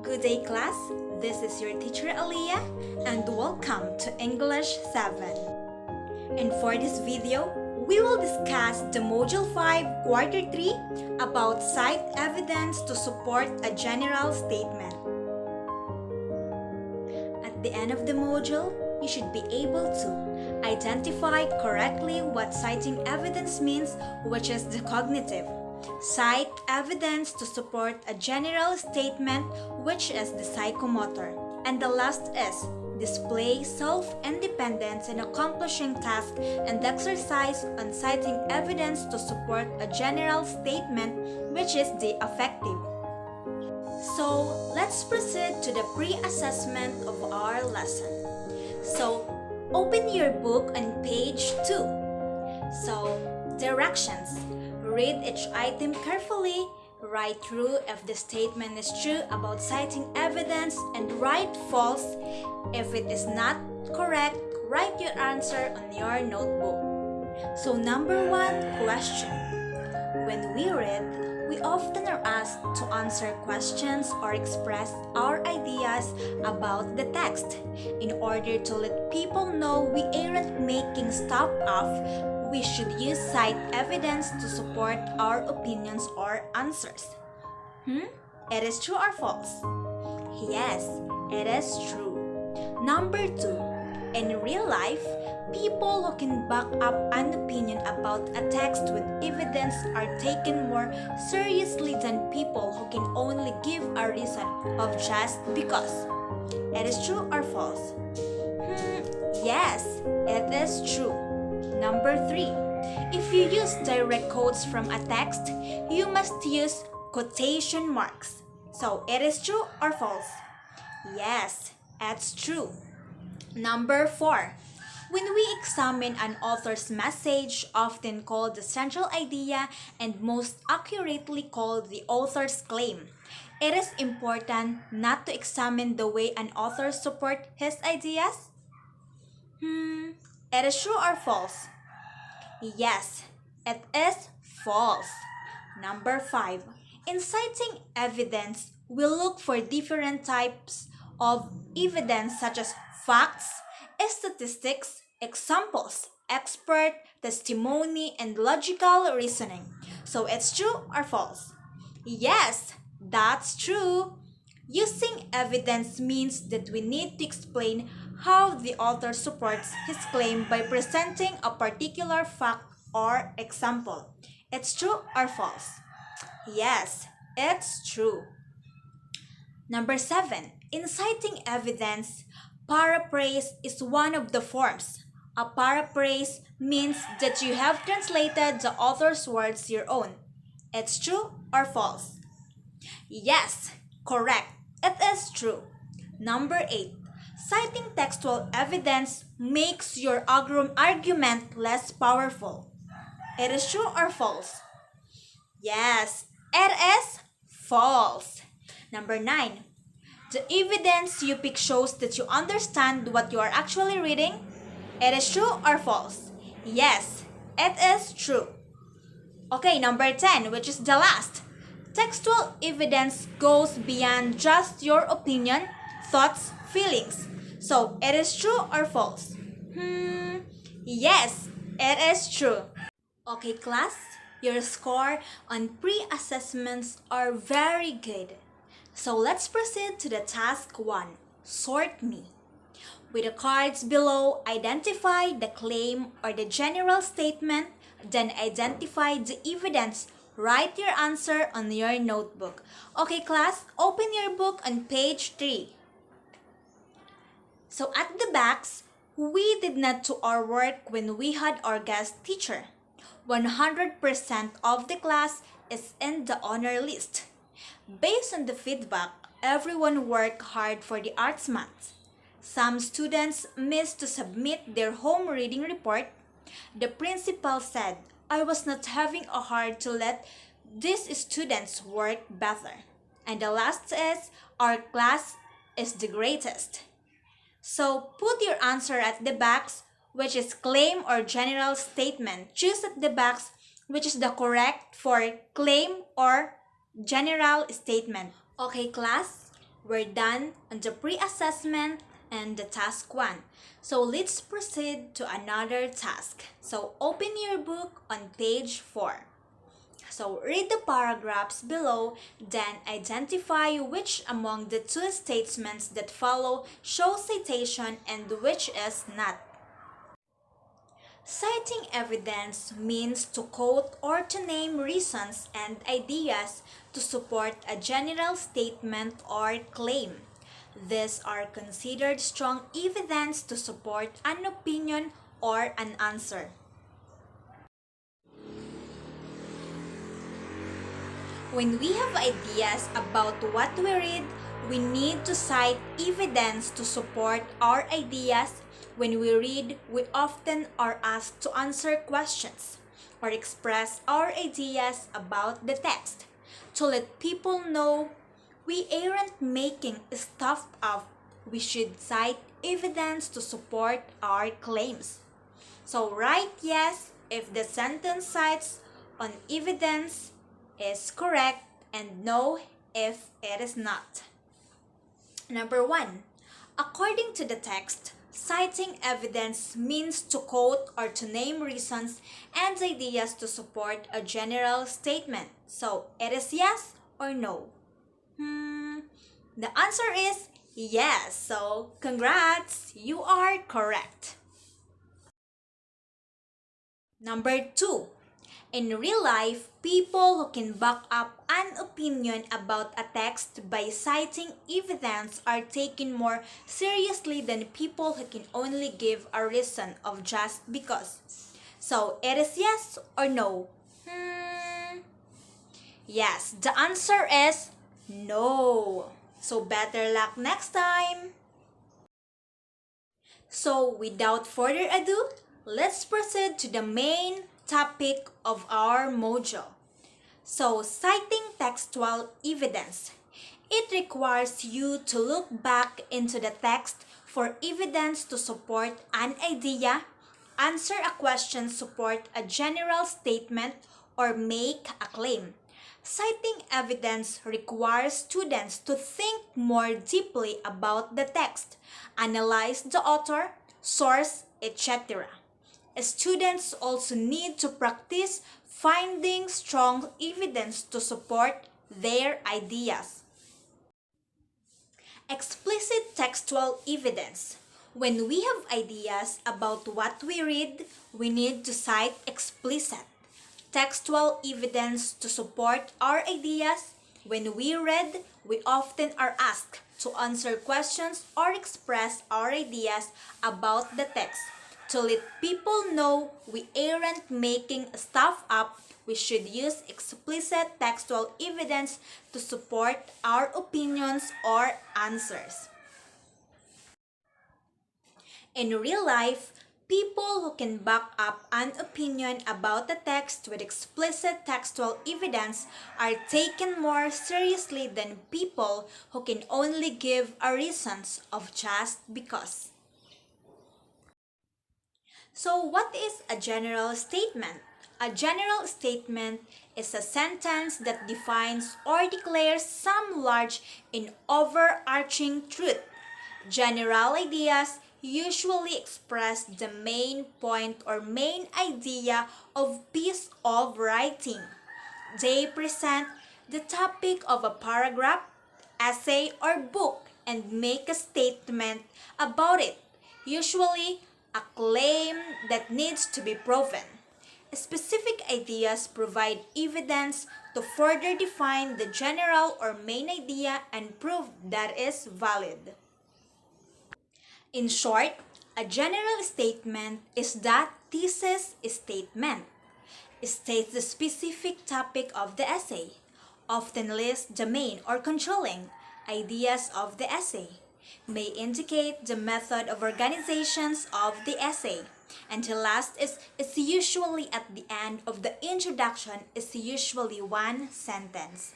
Good day, class. This is your teacher Alliah, and welcome to English 7. And for this video, we will discuss the Module 5, Quarter 3 about cite evidence to support a general statement. At the end of the module, you should be able to identify correctly what citing evidence means, which is the cognitive. Cite evidence to support a general statement, which is the psychomotor. And the last is display self-independence in accomplishing tasks and exercise on citing evidence to support a general statement, which is the affective. So let's proceed to the pre-assessment of our lesson. So open your book on page 2. So directions. Read each item carefully, write true if the statement is true about citing evidence, and write false. If it is not correct, write your answer on your notebook. So number 1 question. When we read, we often are asked to answer questions or express our ideas about the text. In order to let people know we aren't making stuff up, we should use cite evidence to support our opinions or answers. It is true or false? Yes, it is true. Number 2. In real life, people who can back up an opinion about a text with evidence are taken more seriously than people who can only give a reason of just because. It is true or false? Yes, it is true. Number 3. If you use direct quotes from a text, you must use quotation marks. So, it is true or false? Yes, it's true. Number 4. When we examine an author's message, often called the central idea and most accurately called the author's claim, it is important not to examine the way an author supports his ideas. It is true or false? Yes, it is false. Number 5. In citing evidence, we look for different types of evidence such as facts, statistics, examples, expert, testimony, and logical reasoning. So it's true or false? Yes, that's true. Using evidence means that we need to explain how the author supports his claim by presenting a particular fact or example. It's true or false? Yes, it's true. Number 7. In citing evidence, paraphrase is one of the forms. A paraphrase means that you have translated the author's words your own. It's true or false? Yes, correct. It is true. Number 8. Citing textual evidence makes your argument less powerful. It is true or false? Yes, it is false. Number 9. The evidence you pick shows that you understand what you are actually reading. It is true or false? Yes, it is true. Okay, number 10, which is the last. Textual evidence goes beyond just your opinion, thoughts, feelings. So, it is true or false? Yes, it is true. Okay, class, your score on pre-assessments are very good. So, let's proceed to the task 1, sort me. With the cards below, identify the claim or the general statement, then identify the evidence. Write your answer on your notebook. Okay, class, open your book on page 3. So at the backs, we did not do our work when we had our guest teacher. 100% of the class is in the honor list. Based on the feedback, everyone worked hard for the arts math. Some students missed to submit their home reading report. The principal said, I was not having a heart to let these students work better. And the last is, our class is the greatest. So put your answer at the box, which is claim or general statement. Choose at the box which is the correct for claim or general statement. Okay, class? We're done on the pre-assessment and the task 1. So let's proceed to another task. So open your book on page 4. So read the paragraphs below, then identify which among the two statements that follow shows citation and which is not. Citing evidence means to quote or to name reasons and ideas to support a general statement or claim. These are considered strong evidence to support an opinion or an answer. When we have ideas about what we read, we need to cite evidence to support our ideas. When we read, we often are asked to answer questions or express our ideas about the text. To let people know we aren't making stuff up, we should cite evidence to support our claims. So write yes if the sentence cites on evidence is correct and no if it is not. Number 1. According to the text, citing evidence means to quote or to name reasons and ideas to support a general statement. So it is yes or no? The answer is yes. So congrats, you are correct. Number 2. In real life, people who can back up an opinion about a text by citing evidence are taken more seriously than people who can only give a reason of just because. So, it is yes or no? Yes, the answer is no. So, better luck next time. So, without further ado, let's proceed to the main topic of our module. So, citing textual evidence. It requires you to look back into the text for evidence to support an idea, answer a question, support a general statement, or make a claim. Citing evidence requires students to think more deeply about the text, analyze the author, source, etc. Students also need to practice finding strong evidence to support their ideas. Explicit textual evidence. When we have ideas about what we read, we need to cite explicit textual evidence to support our ideas. When we read, we often are asked to answer questions or express our ideas about the text. To let people know we aren't making stuff up, we should use explicit textual evidence to support our opinions or answers. In real life, people who can back up an opinion about the text with explicit textual evidence are taken more seriously than people who can only give a reasons of just because. So what is a general statement? A general statement is a sentence that defines or declares some large and overarching truth. General ideas usually express the main point or main idea of piece of writing. They present the topic of a paragraph, essay, or book and make a statement about it, usually a claim that needs to be proven. Specific ideas provide evidence to further define the general or main idea and prove that is valid. In short, a general statement is that thesis statement. It states the specific topic of the essay, often lists the main or controlling ideas of the essay, may indicate the method of organizations of the essay, and the last is usually at the end of the introduction is usually one sentence.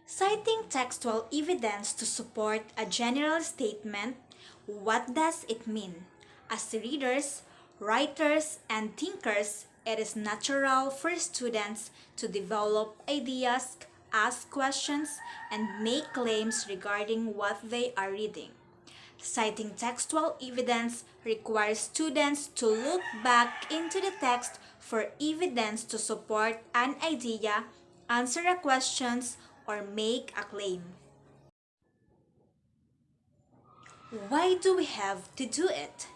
Citing textual evidence to support a general statement, what does it mean? As readers, writers, and thinkers, it is natural for students to develop ideas ask questions, and make claims regarding what they are reading. Citing textual evidence requires students to look back into the text for evidence to support an idea, answer a question, or make a claim. Why do we have to do it?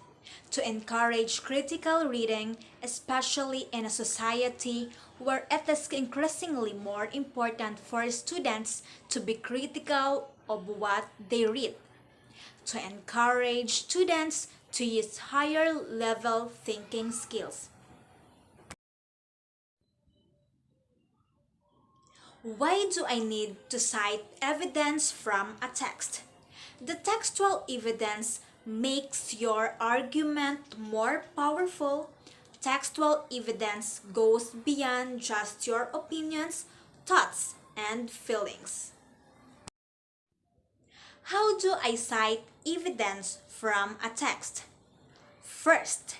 To encourage critical reading, especially in a society where it is increasingly more important for students to be critical of what they read. To encourage students to use higher level thinking skills. Why do I need to cite evidence from a text? The textual evidence makes your argument more powerful. Textual evidence goes beyond just your opinions, thoughts, and feelings. How do I cite evidence from a text? First,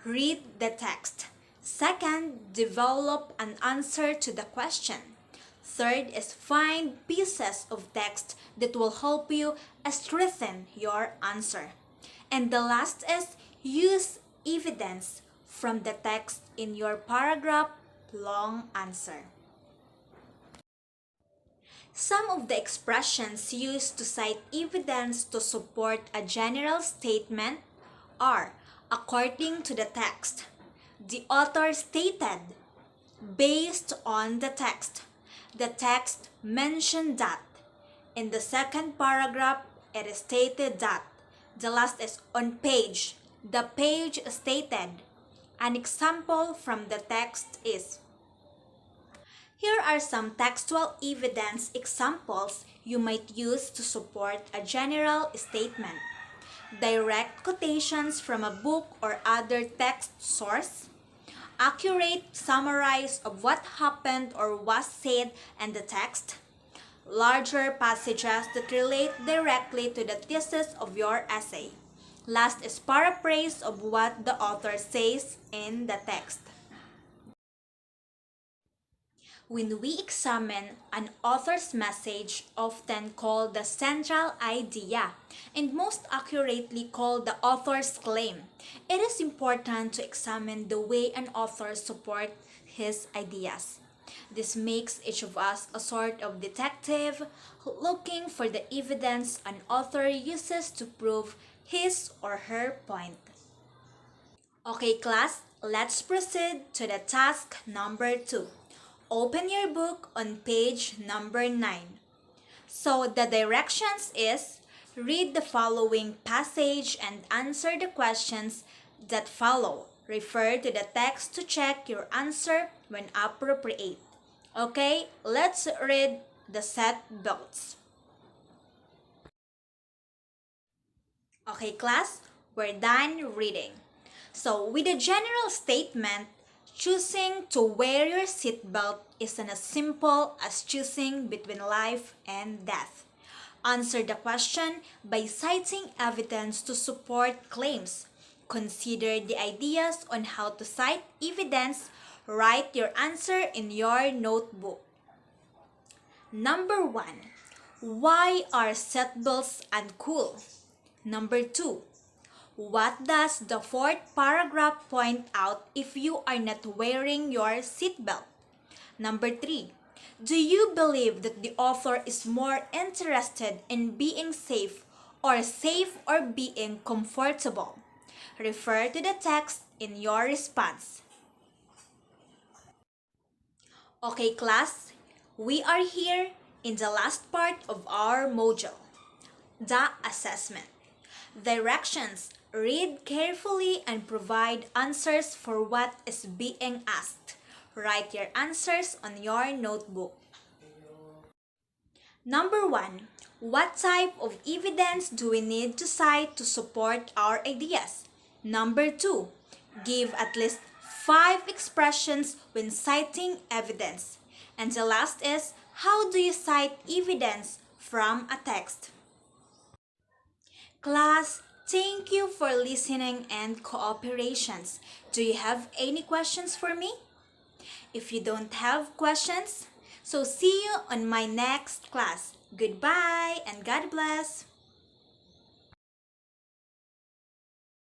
read the text. Second, develop an answer to the question. Third is find pieces of text that will help you strengthen your answer. And the last is use evidence from the text in your paragraph long answer. Some of the expressions used to cite evidence to support a general statement are according to the text, the author stated, based on the text mentioned that, in the second paragraph it is stated that, the last is on page, the page stated. An example from the text is, here are some textual evidence examples you might use to support a general statement. Direct quotations from a book or other text source. Accurate summarize of what happened or was said in the text. Larger passages that relate directly to the thesis of your essay. Last is paraphrase of what the author says in the text. When we examine an author's message, often called the central idea, and most accurately called the author's claim, it is important to examine the way an author supports his ideas. This makes each of us a sort of detective, looking for the evidence an author uses to prove his or her point. Okay, class, let's proceed to the task number 2. Open your book on page number 9. So the directions is, read the following passage and answer the questions that follow. Refer to the text to check your answer when appropriate. Okay, let's read the set belts. Okay, class, we're done reading. So with a general statement, choosing to wear your seatbelt is as simple as choosing between life and death. Answer the question by citing evidence to support claims. Consider the ideas on how to cite evidence. Write your answer in your notebook. Number 1. Why are seatbelts uncool? Number 2. What does the fourth paragraph point out if you are not wearing your seatbelt? Number 3. Do you believe that the author is more interested in being safe or being comfortable? Refer to the text in your response. Okay, class, we are here in the last part of our module, the assessment. Directions. Read carefully and provide answers for what is being asked. Write your answers on your notebook. Number 1. What type of evidence do we need to cite to support our ideas? Number 2. Give at least 5 expressions when citing evidence. And the last is, how do you cite evidence from a text? Class, thank you for listening and cooperations. Do you have any questions for me? If you don't have questions, So see you on my next class. Goodbye and God bless.